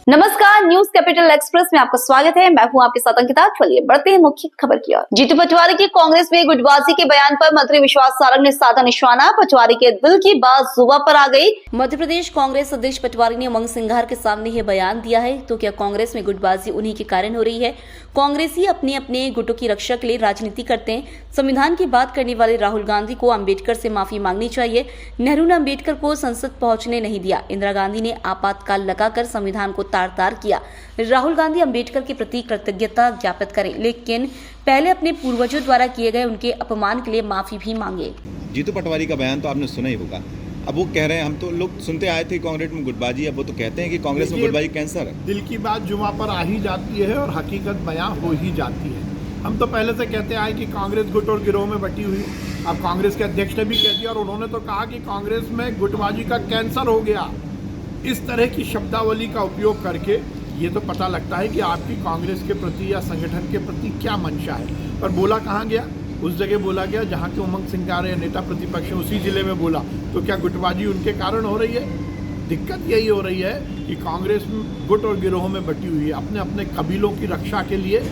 नमस्कार, news capital express में आपका स्वागत है। मैं हूं आपके साथ अंकिता। चलिए बढ़ते हैं मुख्य खबर की ओर। जीतू पटवारी की कांग्रेस में गुटबाजी के बयान पर मंत्री विश्वास सारंग ने साधा निशाना। पटवारी के दिल की बात जुबान पर आ गई। मध्य प्रदेश कांग्रेस अध्यक्ष पटवारी ने उमंग सिंघार के सामने यह बयान दिया है। तो क्या कांग्रेस में गुटबाजी उन्हीं के कारण हो रही है? कांग्रेसी अपने अपने गुटों की रक्षा के लिए राजनीति करते हैं। संविधान की बात करने वाले राहुल गांधी को अम्बेडकर से माफी मांगनी चाहिए। नेहरू ने अम्बेडकर को संसद पहुंचने नहीं दिया। इंदिरा गांधी ने आपातकाल लगाकर संविधान को तार-तार किया। राहुल गांधी अम्बेडकर के प्रति कृतज्ञता ज्ञापित करें, लेकिन पहले अपने पूर्वजों द्वारा किए गए उनके अपमान के लिए माफी भी मांगे। जीतू पटवारी का बयान तो आपने सुना ही होगा। अब वो कह रहे हैं, हम तो लोग सुनते आए थे कांग्रेस में गुटबाजी, अब वो तो कहते हैं कि कांग्रेस में गुटबाजी कैंसर है। दिल की बात जुबां पर आ ही जाती है और हकीकत बयां हो ही जाती है। हम तो पहले से कहते आए कि कांग्रेस गुट और गिरोह में बटी हुई। अब कांग्रेस के अध्यक्ष ने भी कह दिया और उन्होंने तो कहा कि कांग्रेस में गुटबाजी का कैंसर हो गया। इस तरह की शब्दावली का उपयोग करके ये तो पता लगता है कि आपकी कांग्रेस के प्रति या संगठन के प्रति क्या मंशा है। पर बोला कहाँ गया? उस जगह बोला गया जहाँ के उमंग सिंघार नेता प्रतिपक्ष उसी जिले में बोला। तो क्या गुटबाजी उनके कारण हो रही है? दिक्कत यही हो रही है कि कांग्रेस गुट और गिरोह में बटी हुई है। अपने अपने कबीलों की रक्षा के लिए,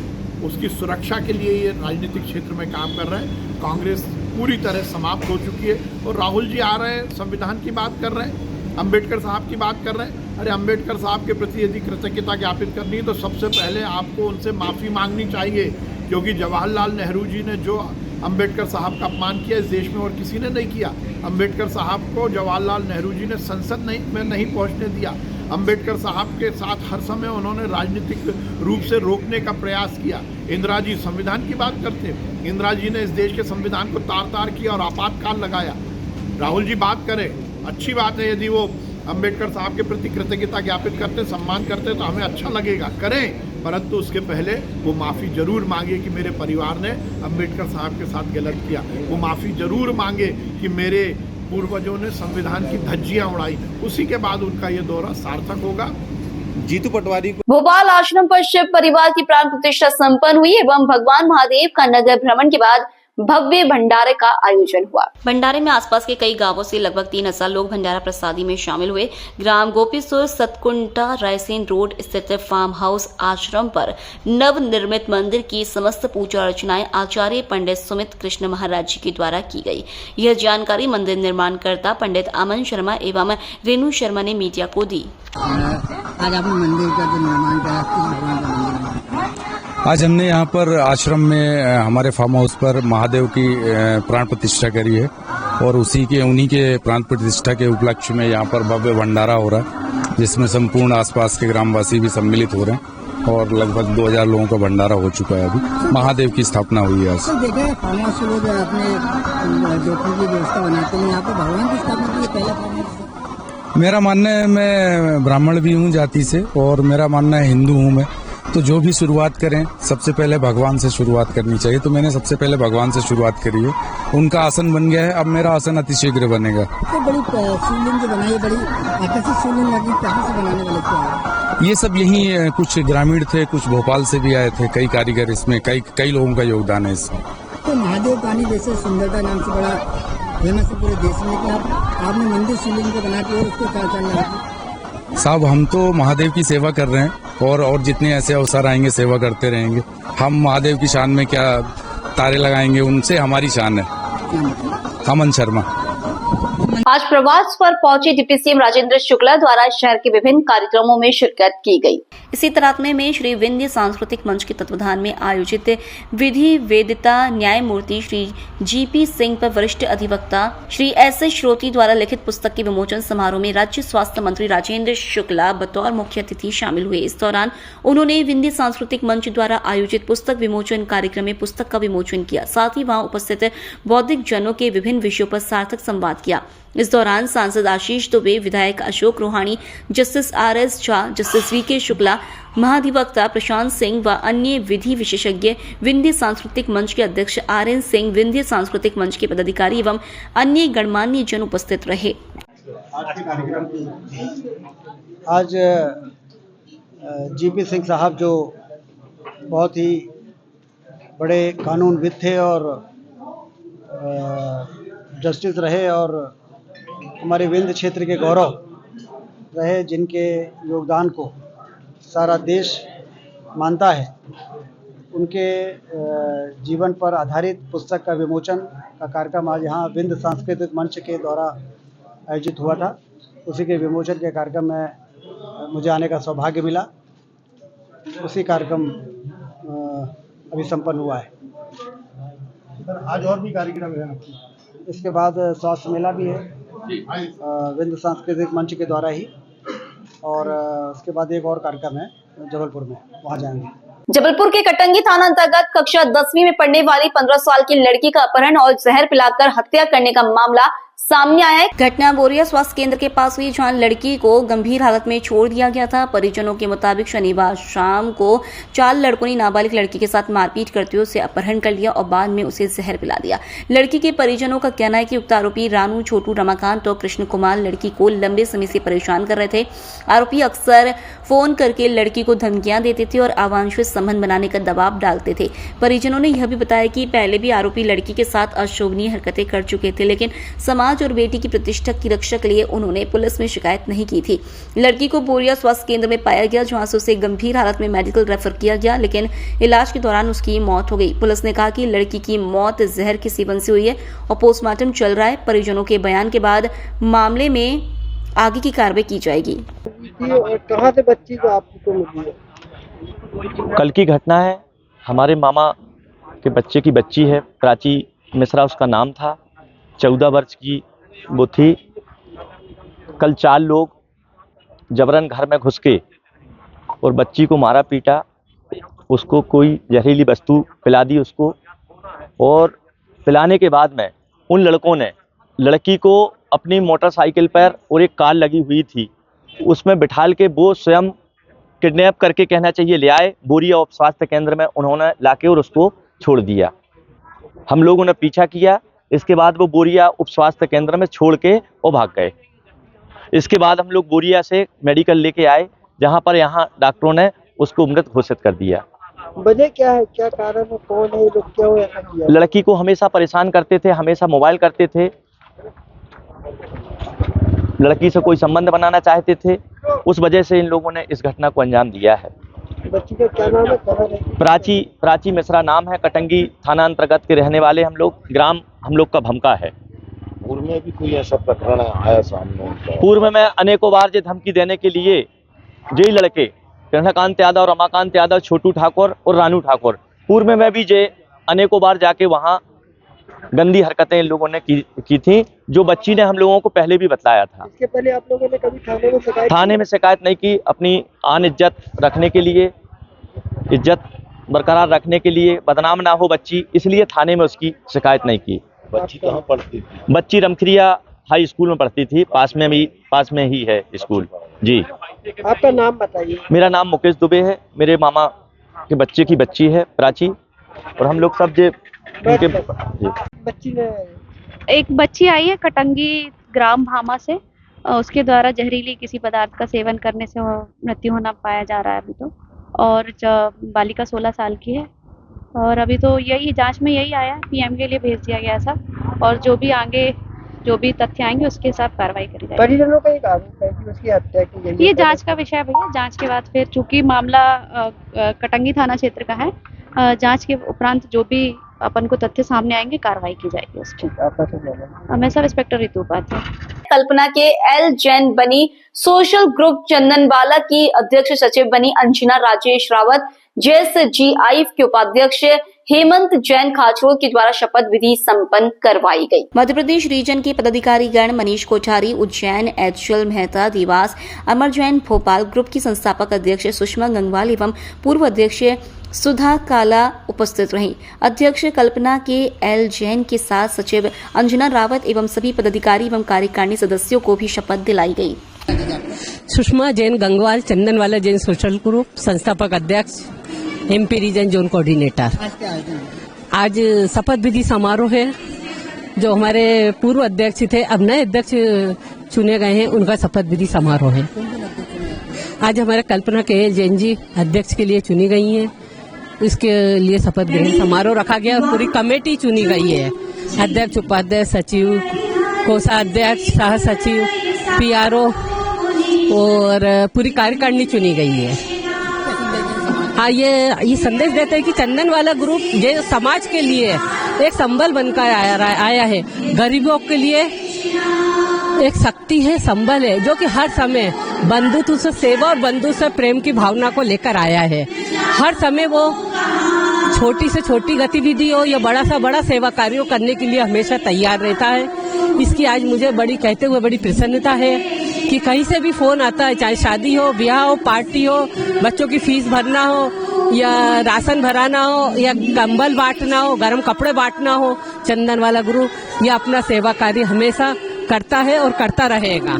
उसकी सुरक्षा के लिए ये राजनीतिक क्षेत्र में काम कर रहे हैं। कांग्रेस पूरी तरह समाप्त हो चुकी है। और राहुल जी आ रहे हैं, संविधान की बात कर रहे हैं, अम्बेडकर साहब की बात कर रहे हैं। अरे अम्बेडकर साहब के प्रति यदि कृतज्ञता ज्ञापित करनी है तो सबसे पहले आपको उनसे माफ़ी मांगनी चाहिए, क्योंकि जवाहरलाल नेहरू जी ने जो अम्बेडकर साहब का अपमान किया इस देश में और किसी ने नहीं किया। अम्बेडकर साहब को जवाहरलाल नेहरू जी ने संसद में नहीं पहुंचने दिया। अम्बेडकर साहब के साथ हर समय उन्होंने राजनीतिक रूप से रोकने का प्रयास किया। इंदिरा जी संविधान की बात करते हैं, इंदिरा जी ने इस देश के संविधान को तार-तार किया और आपातकाल लगाया। राहुल जी बात करें, अच्छी बात है। यदि वो अम्बेडकर साहब के प्रति कृतज्ञता ज्ञापित करते, सम्मान करते तो हमें अच्छा लगेगा, करें। परंतु उसके पहले वो माफ़ी जरूर मांगे कि मेरे परिवार ने अम्बेडकर साहब के साथ गलत किया। वो माफ़ी जरूर मांगे कि मेरे पूर्वजों ने संविधान की धज्जियां उड़ाई। उसी के बाद उनका ये दौरा सार्थक होगा। जीतू पटवारी को भोपाल आश्रम पर शिव परिवार की प्राण प्रतिष्ठा संपन्न हुई एवं भगवान महादेव का नगर भ्रमण के बाद भव्य भंडारे का आयोजन हुआ। भंडारे में आसपास के कई गांवों से लगभग 3000 लोग भंडारा प्रसादी में शामिल हुए। ग्राम गोपीसुर सतकुंटा रायसेन रोड स्थित फार्म हाउस आश्रम पर नव निर्मित मंदिर की समस्त पूजा अर्चनाएं आचार्य पंडित सुमित कृष्ण महाराज जी के द्वारा की गई। यह जानकारी मंदिर निर्माणकर्ता पंडित अमन शर्मा एवं रेणु शर्मा ने मीडिया को दी। आज आपने मंदिर का जो निर्माण किया, आज हमने यहाँ पर आश्रम में हमारे फार्म हाउस पर महादेव की प्राण प्रतिष्ठा करी है और उन्हीं के प्राण प्रतिष्ठा के उपलक्ष्य में यहाँ पर भव्य भंडारा हो रहा है, जिसमें संपूर्ण आसपास के ग्रामवासी भी सम्मिलित हो रहे हैं और लगभग 2000 लोगों का भंडारा हो चुका है। अभी महादेव की स्थापना हुई है। आज देखा है फार्म हाउस से लोग अपने बैठने की व्यवस्था बनाते हैं, यहाँ पर भगवान की स्थापना की पहला फार्म हाउस। मेरा मानना है, मैं ब्राह्मण भी हूँ जाति से और मेरा मानना है हिंदू हूँ मैं, तो जो भी शुरुआत करें सबसे पहले भगवान से शुरुआत करनी चाहिए। तो मैंने सबसे पहले भगवान से शुरुआत करी है। उनका आसन बन गया है, अब मेरा आसन अतिशीघ्र बनेगा। तो बड़ी शिवलिंग जो बनाई, बड़ी आकर्षक शिवलिंग लगी, कहाँ से बनाने वाले क्या है? ये सब यही कुछ ग्रामीण थे, कुछ भोपाल से भी आए थे, कई कारीगर इसमें, कई लोगों का योगदान है इसमें। तो महादेव पानी जैसे सुंदरता नाम से बड़ा फेमस है पूरे देश में, कि आपने मंदिर शिवलिंग को बना के और उसको क्या करना? साहब, हम तो महादेव की सेवा कर रहे हैं और जितने ऐसे अवसर आएंगे सेवा करते रहेंगे। हम महादेव की शान में क्या तारे लगाएंगे, उनसे हमारी शान है। अमन शर्मा। आज प्रवास पर पहुंचे डिप्टी सीएम राजेंद्र शुक्ला द्वारा शहर के विभिन्न कार्यक्रमों में शिरकत की गई। इसी तरातमे में श्री विंध्य सांस्कृतिक मंच के तत्वाधान में आयोजित विधि वेदिता न्यायमूर्ति श्री जीपी सिंह पर वरिष्ठ अधिवक्ता श्री एस श्रोती द्वारा लिखित पुस्तक के विमोचन समारोह में राज्य स्वास्थ्य मंत्री राजेंद्र शुक्ला बतौर मुख्य अतिथि शामिल हुए। इस दौरान उन्होंने विंध्य सांस्कृतिक मंच द्वारा आयोजित पुस्तक विमोचन कार्यक्रम में पुस्तक का विमोचन किया। साथ ही वहां उपस्थित बौद्धिक जनों के विभिन्न विषयों पर सार्थक संवाद किया। इस दौरान सांसद आशीष दुबे, विधायक Ashok Rohani, justice RS. Jha, justice VK. Shukla, महाधिवक्ता प्रशांत सिंह व अन्य विधि विशेषज्ञ, विंध्य सांस्कृतिक मंच के अध्यक्ष आर.एन. सिंह, विंध्य सांस्कृतिक मंच के पदाधिकारी एवं अन्य गणमान्य जन उपस्थित रहे। आज जीपी सिंह साहब जो बहुत ही बड़े कानूनविद थे और जस्टिस रहे और हमारे विंध्य क्षेत्र के गौरव रहे, जिनके योगदान को सारा देश मानता है, उनके जीवन पर आधारित पुस्तक का विमोचन का कार्यक्रम आज यहाँ विंध्य सांस्कृतिक मंच के द्वारा आयोजित हुआ था। उसी के विमोचन के कार्यक्रम में मुझे आने का सौभाग्य मिला। उसी कार्यक्रम अभी संपन्न हुआ है। आज और भी कार्यक्रम है। इसके बाद स्वास्थ्य मेला भी है विंध्य सांस्कृतिक मंच के द्वारा ही, और उसके बाद एक और कार्यक्रम है जबलपुर में, वहाँ जाएंगे। जबलपुर के कटंगी थाना अंतर्गत कक्षा 10वीं में पढ़ने वाली 15 साल की लड़की का अपहरण और जहर पिलाकर हत्या करने का मामला सामने आया है। घटना बोरिया स्वास्थ्य केंद्र के पास हुई, जहां लड़की को गंभीर हालत में छोड़ दिया गया था। परिजनों के मुताबिक शनिवार शाम को 4 लड़कों ने नाबालिग लड़की के साथ मारपीट करते हुए उसे अपहरण कर लिया और बाद में उसे जहर पिला दिया। लड़की के परिजनों का कहना है कि उक्त आरोपी रानू, छोटू, रमाकांत और कृष्ण कुमार लड़की को लंबे समय से परेशान कर रहे थे। आरोपी अक्सर फोन करके लड़की को धमकियां देते थे और अवांछित संबंध बनाने का दबाव डालते थे। परिजनों ने यह भी बताया कि पहले भी आरोपी लड़की के साथ अशोभनीय हरकतें कर चुके थे, लेकिन समाज और बेटी की प्रतिष्ठा की रक्षा के लिए उन्होंने पुलिस में शिकायत नहीं की थी। लड़की को बोरिया स्वास्थ्य केंद्र में पाया गया, जहां से उसे गंभीर हालत में मेडिकल रेफर किया गया, लेकिन इलाज के दौरान उसकी मौत हो गई। पुलिस ने कहा कि लड़की की मौत जहर के सेवन से हुई है और पोस्टमार्टम चल रहा है। परिजनों के बयान के बाद मामले में आगे की कार्रवाई की जाएगी। कहाँ से बच्ची को आपको मिली है? कल की घटना है। हमारे मामा के बच्चे की बच्ची है, प्राची मिश्रा उसका नाम था, 14 वर्ष की वो थी। कल 4 लोग जबरन घर में घुस के और बच्ची को मारा पीटा, उसको कोई जहरीली वस्तु पिला दी उसको, और पिलाने के बाद में उन लड़कों ने लड़की को अपनी मोटरसाइकिल पर, और एक कार लगी हुई थी उसमें बिठाल के वो स्वयं किडनैप करके, कहना चाहिए, ले आए बोरिया उप स्वास्थ्य केंद्र में उन्होंने लाके और उसको छोड़ दिया। हम लोगों ने पीछा किया, इसके बाद वो बोरिया उप स्वास्थ्य केंद्र में छोड़ के वो भाग गए। इसके बाद हम लोग बोरिया से मेडिकल लेके आए, जहां पर यहाँ डॉक्टरों ने उसको मृत घोषित कर दिया। वजह क्या है, क्या कारण है, कौन है लोग, क्या हुआ ऐसा किया? लड़की को हमेशा परेशान करते थे, हमेशा मोबाइल करते थे, लड़की से कोई संबंध बनाना चाहते थे। उस वजह से इन लोगों ने इस घटना को अंजाम दिया है। बच्ची का क्या नाम है? प्राची मिश्रा नाम है। कटंगी थाना अंतर्गत के रहने वाले हम लोग, ग्राम हम लोग का भमका है। पूर्व में भी कोई ऐसा प्रकरण आया सामने? पूर्व में अनेकों बार जो धमकी देने के लिए जे लड़के कृष्णकांत यादव, रमाकांत यादव, छोटू ठाकुर और रानू ठाकुर, पूर्व में भी जे अनेकों बार जाके वहाँ गंदी हरकतें इन लोगों ने की थी, जो बच्ची ने हम लोगों को पहले भी बतलाया था। इसके पहले आप लोगों ने कभी थाने में शिकायत नहीं की। अपनी आन इज्जत रखने के लिए, इज्जत बरकरार रखने के लिए, बदनाम ना हो बच्ची, इसलिए थाने में उसकी शिकायत नहीं की। बच्ची कहाँ पढ़ती थी? बच्ची रमखरिया हाई स्कूल में पढ़ती थी, पास में ही है स्कूल। जी, आपका नाम बताइए। मेरा नाम मुकेश दुबे है। मेरे मामा के बच्चे की बच्ची है प्राची, और हम लोग सब उनके बच्ची ने, एक बच्ची आई है कटंगी ग्राम भामा से, उसके द्वारा जहरीली किसी पदार्थ का सेवन करने से मृत्यु होना पाया जा रहा है अभी तो, और बालिका 16 साल की है। और अभी तो यही जांच में यही आया, पीएम के लिए भेज दिया गया था, और जो भी आगे जो भी तथ्य आएंगे उसके हिसाब कार्रवाई करी जाएगी। परिजनों का एक आरोप है कि उसकी हत्या की गई है। ये जांच का विषय है भैया, जांच के बाद फिर चूंकि मामला कटंगी थाना क्षेत्र का है, जांच के उपरांत जो भी अपन को तथ्य सामने आएंगे कार्रवाई की जाएगी उस पर। मैं सब इंस्पेक्टर ऋतु उपाध्याय। कल्पना के एल जैन बनी सोशल ग्रुप चंदनवाला की अध्यक्ष सचिव बनी अंजना राजेश रावत, JSGI के उपाध्यक्ष हेमंत जैन खाचरोल के द्वारा शपथ विधि संपन्न करवाई गई। मध्य प्रदेश रीजन के पदाधिकारी गण मनीष कोठारी उज्जैन, एचल मेहता देवास, अमर जैन भोपाल, ग्रुप की संस्थापक अध्यक्ष सुषमा गंगवाल एवं पूर्व अध्यक्ष सुधा काला उपस्थित रहीं। अध्यक्ष कल्पना के एल जैन के साथ सचिव अंजना रावत एवं सभी पदाधिकारी एवं कार्यकारिणी सदस्यों को भी शपथ दिलाई गई। सुषमा जैन गंगवाल, चंदनवाला जैन सोशल ग्रुप संस्थापक अध्यक्ष, MP रीजन जोन कोऑर्डिनेटर। आज शपथ विधि समारोह है। जो हमारे पूर्व अध्यक्ष थे, अब नए अध्यक्ष चुने गए हैं, उनका शपथ विधि समारोह है। आज हमारे कल्पना के जैन जी अध्यक्ष के लिए चुनी गई हैं, इसके लिए शपथ ग्रहण समारोह रखा गया और पूरी कमेटी चुनी गई है। अध्यक्ष, उपाध्यक्ष, सचिव, कोषाध्यक्ष, सह सचिव, PRO और पूरी कार्यकारिणी चुनी गई है। हाँ, ये संदेश देते हैं कि चंदन वाला ग्रुप ये समाज के लिए एक संबल बनकर आया है, गरीबों के लिए एक शक्ति है, संबल है, जो कि हर समय बंधुत्व से सेवा और बंधुत्व से प्रेम की भावना को लेकर आया है। हर समय वो छोटी से छोटी गतिविधि हो या बड़ा सा बड़ा सेवा कार्य करने के लिए हमेशा तैयार रहता है। इसकी आज मुझे कहते हुए बड़ी प्रसन्नता है कि कहीं से भी फोन आता है, चाहे शादी हो, ब्याह हो, पार्टी हो, बच्चों की फीस भरना हो या राशन भराना हो या कंबल बांटना हो, गर्म कपड़े बांटना हो, चंदन वाला गुरु ये अपना सेवा कार्य हमेशा करता है और करता रहेगा।